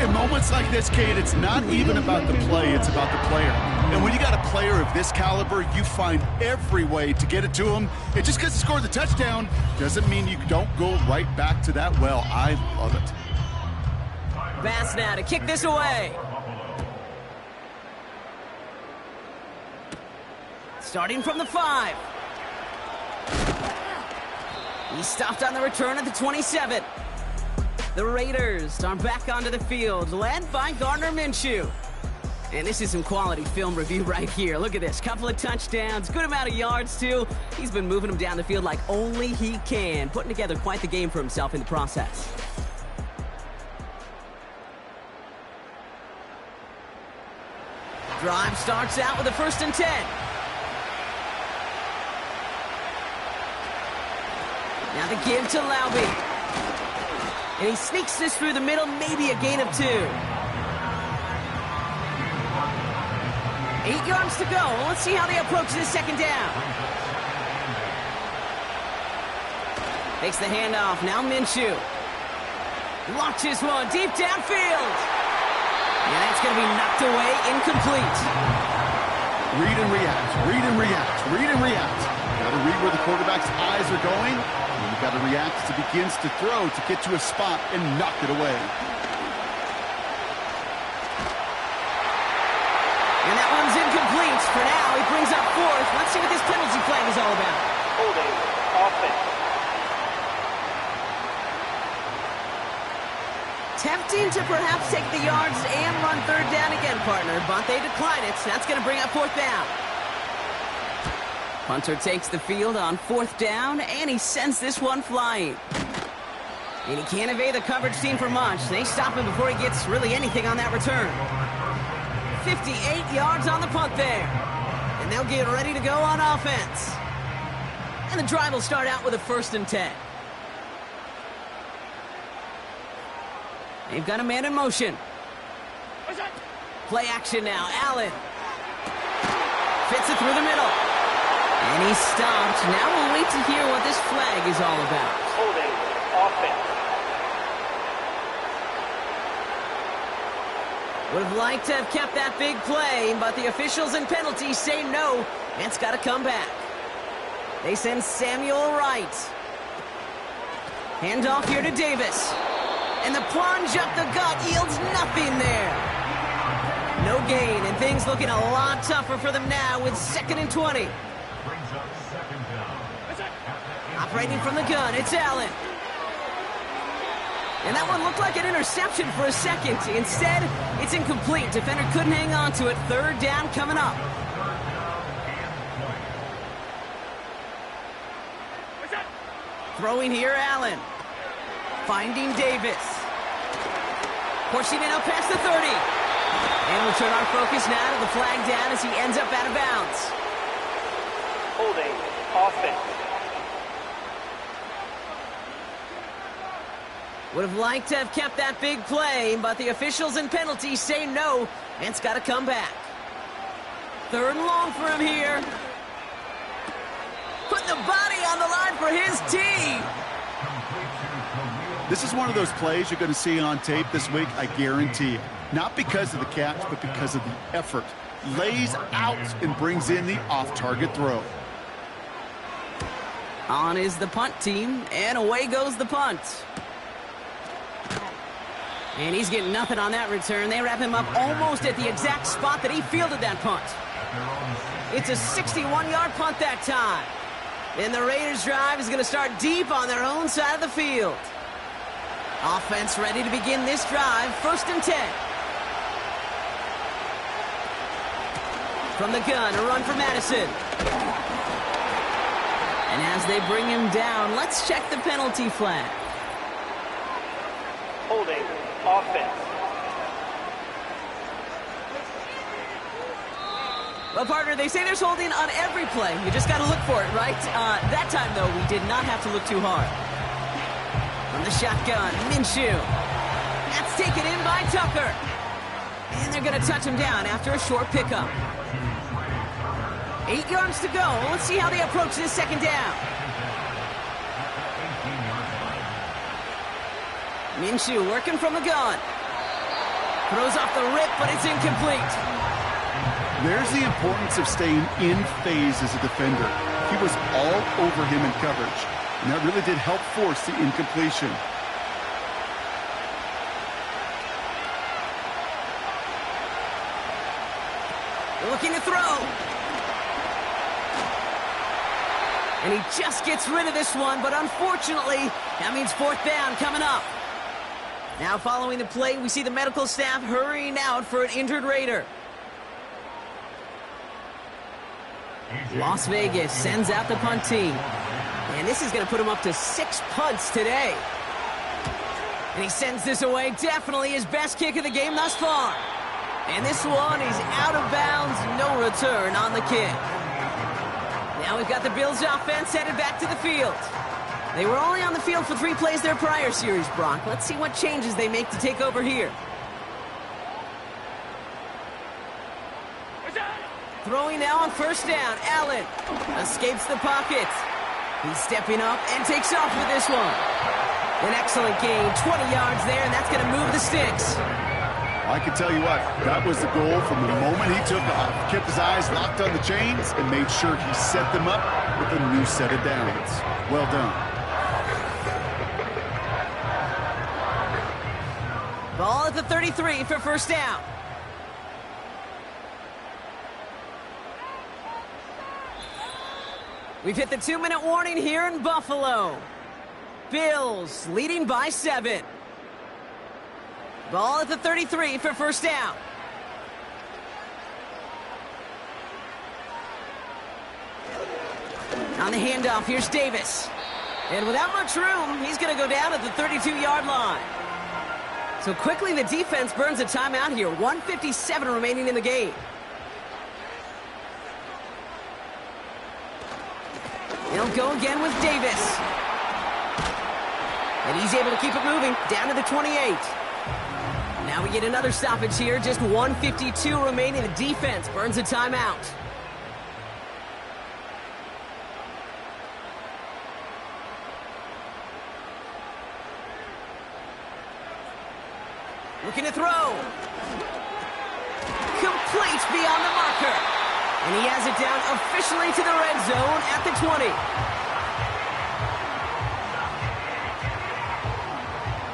In moments like this, Kate, it's not even about the play, it's about the player. And when you got a player of this caliber, you find every way to get it to him. And just because he scored the touchdown doesn't mean you don't go right back to that well. I love it. Bass now to kick this away. Starting from the 5. He stopped on the return at the 27. The Raiders are back onto the field, led by Gardner Minshew. And this is some quality film review right here. Look at this. Couple of touchdowns, good amount of yards, too. He's been moving them down the field like only he can, putting together quite the game for himself in the process. Drive starts out with a 1st and 10. Now the give to Laube. And he sneaks this through the middle, maybe a gain of 2. 8 yards to go. Well, let's see how they approach this 2nd down. Takes the handoff. Now Minshew. Launches one deep downfield. And that's going to be knocked away, incomplete. Read and react, read and react, read and react. Got to read where the quarterback's eyes are going. And you've got to react as it begins to throw to get to a spot and knock it away. And that one's incomplete. For now, he brings up 4th. Let's see what this penalty flag is all about. Holding offense. Tempting to perhaps take the yards and run 3rd down again, partner, but they decline it. That's going to bring up 4th down. Punter takes the field on 4th down, and he sends this one flying. And he can't evade the coverage team for much. They stop him before he gets really anything on that return. 58 yards on the punt there. And they'll get ready to go on offense. And the drive will start out with a 1st and 10. They've got a man in motion. Play action now. Allen. Fits it through the middle. And he's stopped. Now we'll wait to hear what this flag is all about. Holding offense. Would have liked to have kept that big play, but the officials and penalties say no. It's got to come back. They send Samuel Wright. Handoff here to Davis. And the plunge up the gut yields nothing there. No gain, and things looking a lot tougher for them now with 2nd and 20. Operating from the gun, it's Allen. And that one looked like an interception for a second. Instead, it's incomplete. Defender couldn't hang on to it. 3rd down coming up. Throwing here, Allen. finding Davis. Pushing it up past the 30. And we'll turn our focus now to the flag down as he ends up out of bounds. Holding. Offense. Would have liked to have kept that big play, but the officials and penalties say no, and it's got to come back. 3rd and long for him here. Putting the body on the line for his team. This is one of those plays you're going to see on tape this week, I guarantee you. Not because of the catch, but because of the effort. Lays out and brings in the off-target throw. On is the punt team, and away goes the punt. And he's getting nothing on that return. They wrap him up almost at the exact spot that he fielded that punt. It's a 61-yard punt that time. And the Raiders' drive is going to start deep on their own side of the field. Offense ready to begin this drive. 1st and 10. From the gun, a run for Madison. And as they bring him down, let's check the penalty flag. Holding. Offense. Well, partner, they say there's holding on every play. You just got to look for it, right? That time, though, we did not have to look too hard. From the shotgun, Minshew. That's taken in by Tucker. And they're going to touch him down after a short pickup. 8 yards to go. Let's see how they approach this 2nd down. Minshew working from the gun. Throws off the rip, but it's incomplete. There's the importance of staying in phase as a defender. He was all over him in coverage, and that really did help force the incompletion. Looking to throw. And he just gets rid of this one, but unfortunately, that means 4th down coming up. Now following the play, we see the medical staff hurrying out for an injured Raider. Las Vegas sends out the punt team. And this is going to put him up to 6 punts today. And he sends this away. Definitely his best kick of the game thus far. And this one is out of bounds. No return on the kick. Now we've got the Bills offense headed back to the field. They were only on the field for 3 plays their prior series, Brock. Let's see what changes they make to take over here. Throwing now on 1st down. Allen escapes the pocket. He's stepping up and takes off with this one. An excellent gain, 20 yards there, and that's going to move the sticks. I can tell you what, that was the goal from the moment he took off. Kept his eyes locked on the chains and made sure he set them up with a new set of downs. Well done. Ball at the 33 for 1st down. We've hit the 2-minute warning here in Buffalo. Bills leading by 7. Ball at the 33 for 1st down. On the handoff, here's Davis. And without much room, he's going to go down at the 32-yard line. So quickly the defense burns a timeout here. 1:57 remaining in the game. They'll go again with Davis. And he's able to keep it moving down to the 28. Now we get another stoppage here. Just 1:52 remaining. The defense burns a timeout. Looking to throw. Complete beyond the marker. And he has it down officially to the red zone at the 20.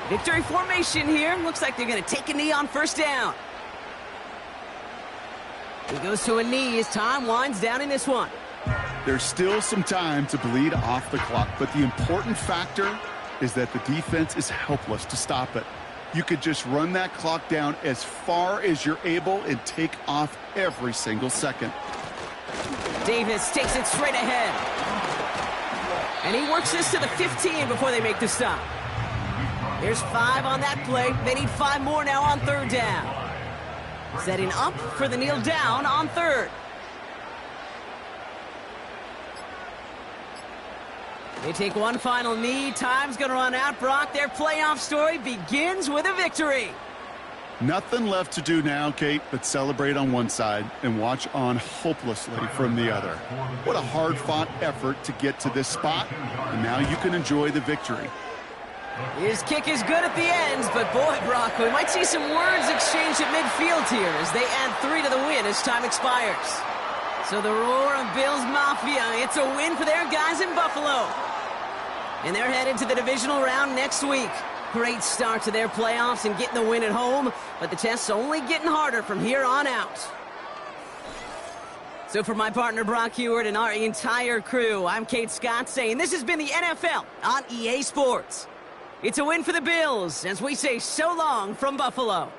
Victory formation here. Looks like they're going to take a knee on 1st down. He goes to a knee as time winds down in this one. There's still some time to bleed off the clock, but the important factor is that the defense is helpless to stop it. You could just run that clock down as far as you're able and take off every single second. Davis takes it straight ahead. And he works this to the 15 before they make the stop. There's 5 on that play. They need 5 more now on 3rd down. Setting up for the kneel down on 3rd. They take one final knee. Time's going to run out. Brock, their playoff story begins with a victory. Nothing left to do now, Kate, but celebrate on one side and watch on hopelessly from the other. What a hard-fought effort to get to this spot, and now you can enjoy the victory. His kick is good at the ends, but boy, Brock, we might see some words exchanged at midfield here as they add 3 to the win as time expires. So the roar of Bills Mafia, it's a win for their guys in Buffalo. And they're headed to the divisional round next week. Great start to their playoffs and getting the win at home, but the test's only getting harder from here on out. So for my partner Brock Huard and our entire crew, I'm Kate Scott saying this has been the NFL on EA Sports. It's a win for the Bills as we say so long from Buffalo.